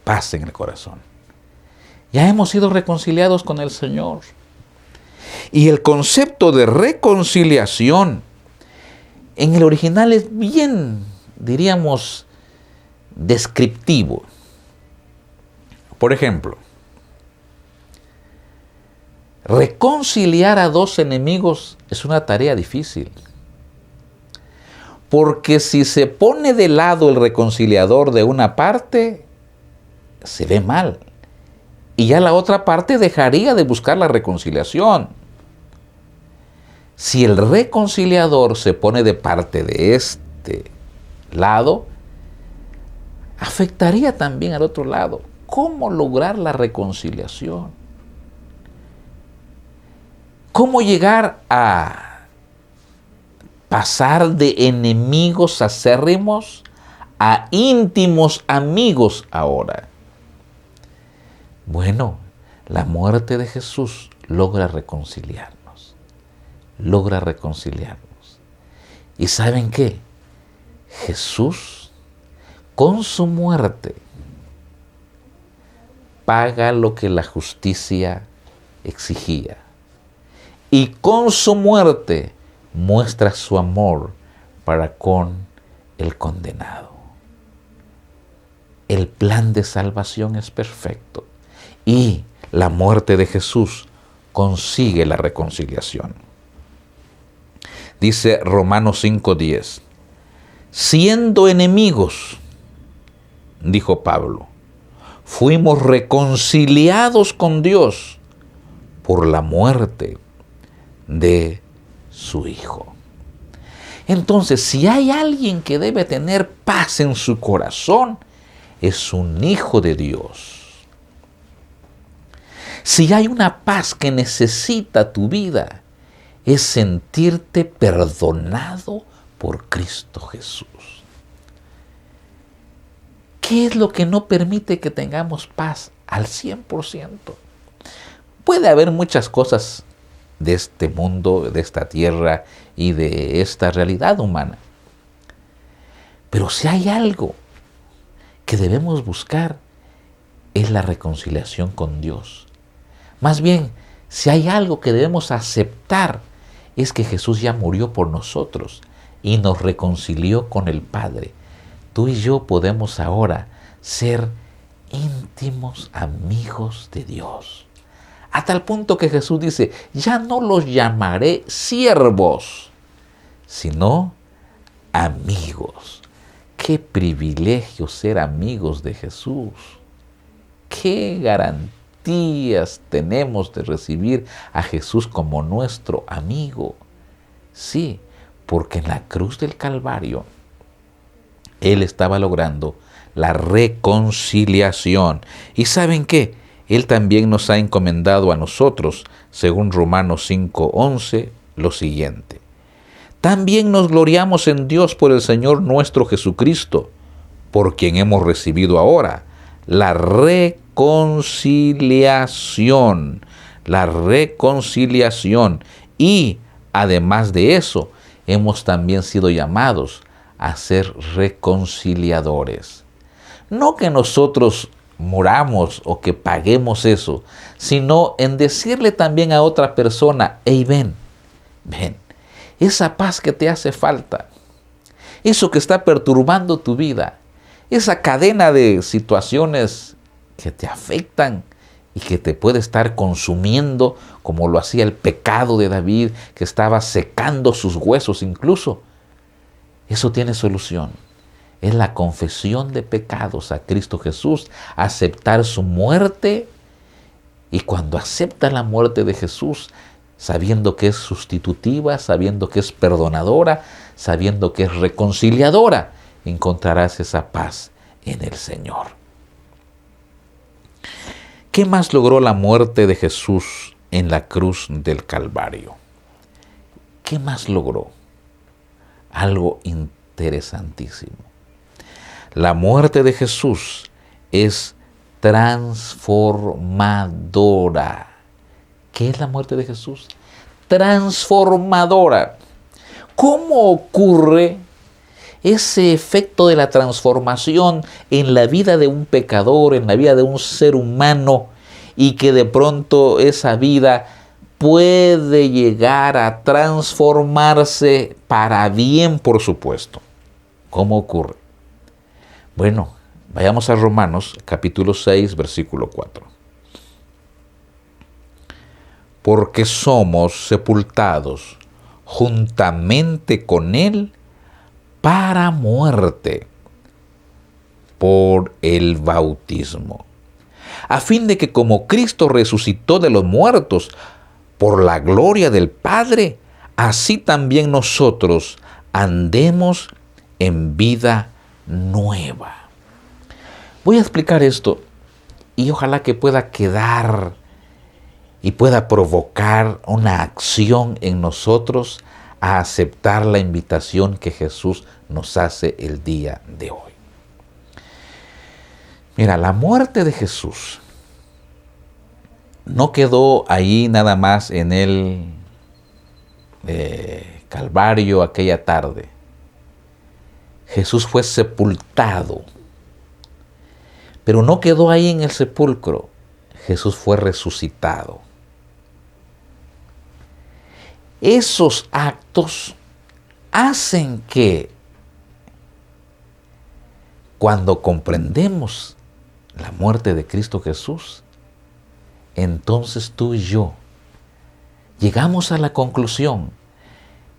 Paz en el corazón. Ya hemos sido reconciliados con el Señor. Y el concepto de reconciliación en el original es bien, diríamos, descriptivo. Por ejemplo, reconciliar a dos enemigos es una tarea difícil. Porque si se pone de lado el reconciliador de una parte, se ve mal. Y ya la otra parte dejaría de buscar la reconciliación. Si el reconciliador se pone de parte de este lado, afectaría también al otro lado. ¿Cómo lograr la reconciliación? ¿Cómo llegar a pasar de enemigos acérrimos a íntimos amigos ahora? Bueno, la muerte de Jesús logra reconciliarnos. Logra reconciliarnos. ¿Y saben qué? Jesús, con su muerte, paga lo que la justicia exigía. Y con su muerte muestra su amor para con el condenado. El plan de salvación es perfecto y la muerte de Jesús consigue la reconciliación. Dice Romanos 5:10, siendo enemigos, dijo Pablo, fuimos reconciliados con Dios por la muerte de su Hijo. Entonces, si hay alguien que debe tener paz en su corazón, es un hijo de Dios. Si hay una paz que necesita tu vida, es sentirte perdonado por Cristo Jesús. ¿Qué es lo que no permite que tengamos paz al 100%? Puede haber muchas cosas de este mundo, de esta tierra y de esta realidad humana. Pero si hay algo que debemos buscar, es la reconciliación con Dios. Más bien, si hay algo que debemos aceptar, es que Jesús ya murió por nosotros y nos reconcilió con el Padre. Tú y yo podemos ahora ser íntimos amigos de Dios. A tal punto que Jesús dice, ya no los llamaré siervos, sino amigos. Qué privilegio ser amigos de Jesús. Qué garantías tenemos de recibir a Jesús como nuestro amigo. Sí, porque en la cruz del Calvario, Él estaba logrando la reconciliación. ¿Y saben qué? Él también nos ha encomendado a nosotros, según Romanos 5:11, lo siguiente. También nos gloriamos en Dios por el Señor nuestro Jesucristo, por quien hemos recibido ahora la reconciliación. La reconciliación. Y además de eso, hemos también sido llamados a ser reconciliadores. No que nosotros muramos o que paguemos eso, sino en decirle también a otra persona, hey, ven, esa paz que te hace falta, eso que está perturbando tu vida, esa cadena de situaciones que te afectan y que te puede estar consumiendo, como lo hacía el pecado de David, que estaba secando sus huesos incluso. Eso tiene solución. es la confesión de pecados a Cristo Jesús, aceptar su muerte. Y cuando aceptas la muerte de Jesús, sabiendo que es sustitutiva, sabiendo que es perdonadora, sabiendo que es reconciliadora, encontrarás esa paz en el Señor. ¿Qué más logró la muerte de Jesús en la cruz del Calvario? ¿Qué más logró? Algo interesantísimo. La muerte de Jesús es transformadora. ¿Qué es la muerte de Jesús? Transformadora. ¿Cómo ocurre ese efecto de la transformación en la vida de un pecador, en la vida de un ser humano, y que de pronto esa vida puede llegar a transformarse para bien, por supuesto? ¿Cómo ocurre? Bueno, vayamos a Romanos capítulo 6, versículo 4. Porque somos sepultados juntamente con Él para muerte por el bautismo, a fin de que como Cristo resucitó de los muertos por la gloria del Padre, así también nosotros andemos en vida nueva. Voy a explicar esto y ojalá que pueda quedar y pueda provocar una acción en nosotros a aceptar la invitación que Jesús nos hace el día de hoy. Mira, la muerte de Jesús no quedó ahí nada más en el Calvario aquella tarde. Jesús fue sepultado, pero no quedó ahí en el sepulcro. Jesús fue resucitado. Esos actos hacen que cuando comprendemos la muerte de Cristo Jesús, entonces tú y yo llegamos a la conclusión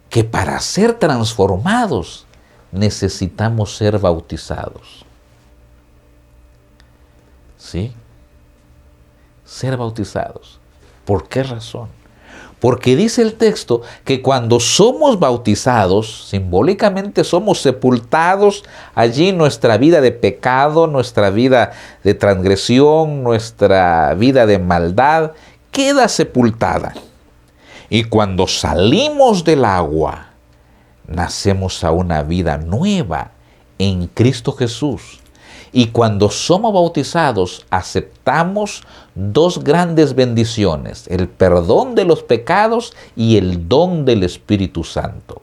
que para ser transformados necesitamos ser bautizados. ¿Sí? Ser bautizados. ¿Por qué razón? Porque dice el texto que cuando somos bautizados, simbólicamente somos sepultados allí, nuestra vida de pecado, nuestra vida de transgresión, nuestra vida de maldad, queda sepultada. Y cuando salimos del agua, nacemos a una vida nueva en Cristo Jesús. Y cuando somos bautizados, aceptamos dos grandes bendiciones: el perdón de los pecados y el don del Espíritu Santo.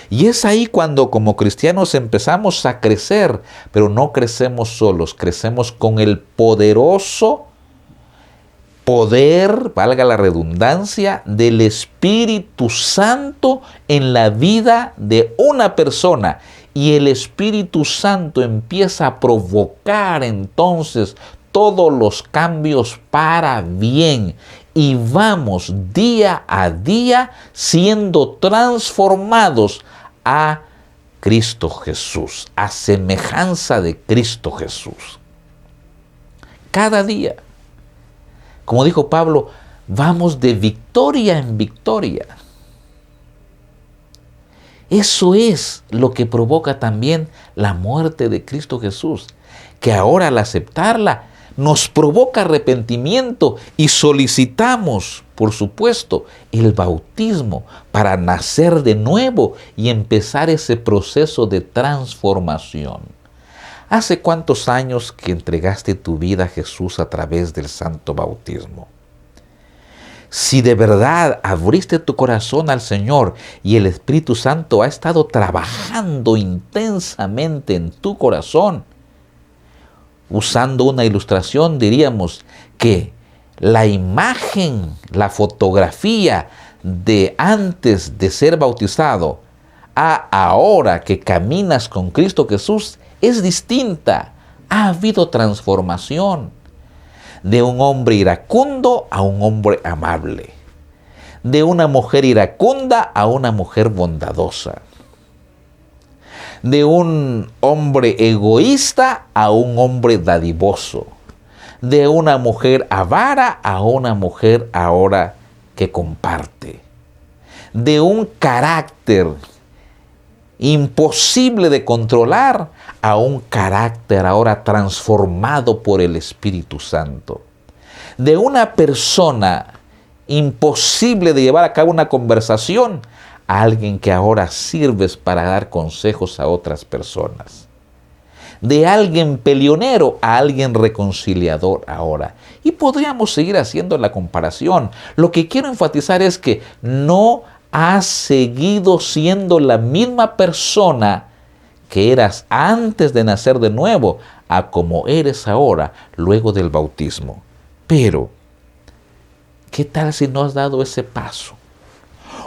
Y es ahí cuando como cristianos empezamos a crecer, pero no crecemos solos, crecemos con el poderoso poder, valga la redundancia, del Espíritu Santo en la vida de una persona. Y el Espíritu Santo empieza a provocar entonces todos los cambios para bien. Y vamos día a día siendo transformados a Cristo Jesús, a semejanza de Cristo Jesús. Cada día, como dijo Pablo, vamos de victoria en victoria. Eso es lo que provoca también la muerte de Cristo Jesús, que ahora al aceptarla nos provoca arrepentimiento y solicitamos, por supuesto, el bautismo para nacer de nuevo y empezar ese proceso de transformación. ¿Hace cuántos años que entregaste tu vida a Jesús a través del santo bautismo? Si de verdad abriste tu corazón al Señor y el Espíritu Santo ha estado trabajando intensamente en tu corazón, usando una ilustración, diríamos que la imagen, la fotografía de antes de ser bautizado a ahora que caminas con Cristo Jesús es distinta. Ha habido transformación. De un hombre iracundo a un hombre amable. De una mujer iracunda a una mujer bondadosa. de un hombre egoísta a un hombre dadivoso, de una mujer avara a una mujer ahora que comparte, de un carácter imposible de controlar a un carácter ahora transformado por el Espíritu Santo, de una persona imposible de llevar a cabo una conversación a alguien que ahora sirves para dar consejos a otras personas, de alguien peleonero a alguien reconciliador ahora. Y podríamos seguir haciendo la comparación. Lo que quiero enfatizar es que no has seguido siendo la misma persona que eras antes de nacer de nuevo a como eres ahora luego del bautismo. Pero, ¿qué tal si no has dado ese paso?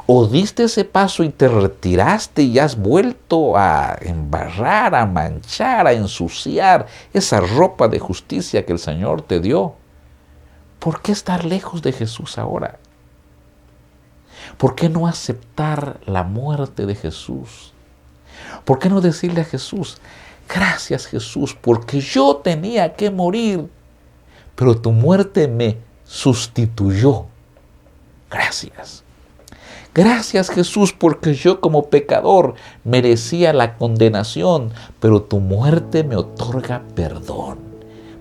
O diste ese paso y te retiraste y has vuelto a embarrar, a manchar, a ensuciar esa ropa de justicia que el Señor te dio. ¿Por qué estar lejos de Jesús ahora? ¿Por qué no aceptar la muerte de Jesús? ¿Por qué no decirle a Jesús, gracias Jesús, porque yo tenía que morir, pero tu muerte me sustituyó? Gracias. Gracias Jesús, porque yo como pecador merecía la condenación, pero tu muerte me otorga perdón.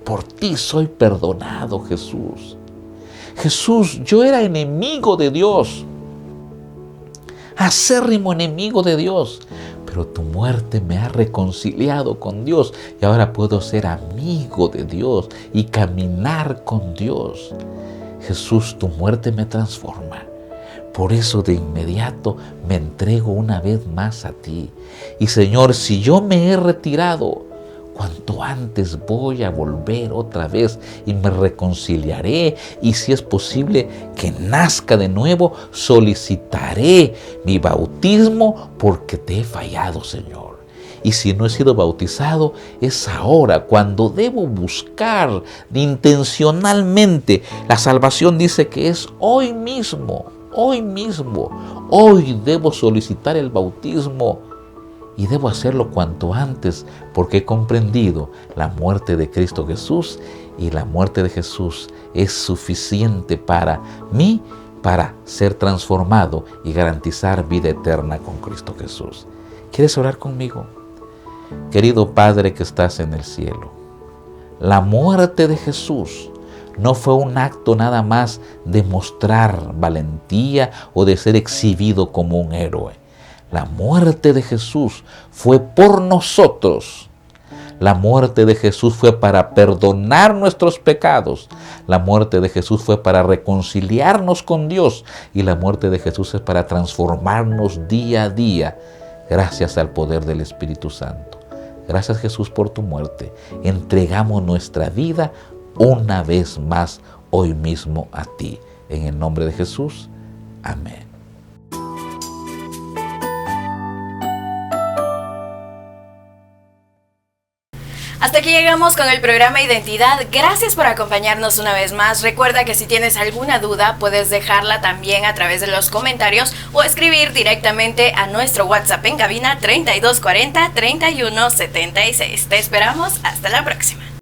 Por ti soy perdonado, Jesús. Jesús, yo era enemigo de Dios, acérrimo enemigo de Dios, pero tu muerte me ha reconciliado con Dios y ahora puedo ser amigo de Dios y caminar con Dios. Jesús, tu muerte me transforma. Por eso de inmediato me entrego una vez más a ti. Y Señor, si yo me he retirado, cuanto antes voy a volver otra vez y me reconciliaré. Y si es posible que nazca de nuevo, solicitaré mi bautismo porque te he fallado, Señor. Y si no he sido bautizado, es ahora cuando debo buscar intencionalmente. La salvación dice que es hoy mismo. Hoy debo solicitar el bautismo y debo hacerlo cuanto antes porque he comprendido la muerte de Cristo Jesús y la muerte de Jesús es suficiente para mí para ser transformado y garantizar vida eterna con Cristo Jesús. ¿Quieres orar conmigo? Querido Padre que estás en el cielo, la muerte de Jesús no fue un acto nada más de mostrar valentía o de ser exhibido como un héroe. La muerte de Jesús fue por nosotros. La muerte de Jesús fue para perdonar nuestros pecados. La muerte de Jesús fue para reconciliarnos con Dios. Y la muerte de Jesús es para transformarnos día a día, gracias al poder del Espíritu Santo. Gracias Jesús por tu muerte. Entregamos nuestra vida una vez más hoy mismo a ti. En el nombre de Jesús. Amén. Hasta aquí llegamos con el programa Identidad. Gracias por acompañarnos una vez más. Recuerda que si tienes alguna duda puedes dejarla también a través de los comentarios o escribir directamente a nuestro WhatsApp en cabina 3240-3176. Te esperamos. Hasta la próxima.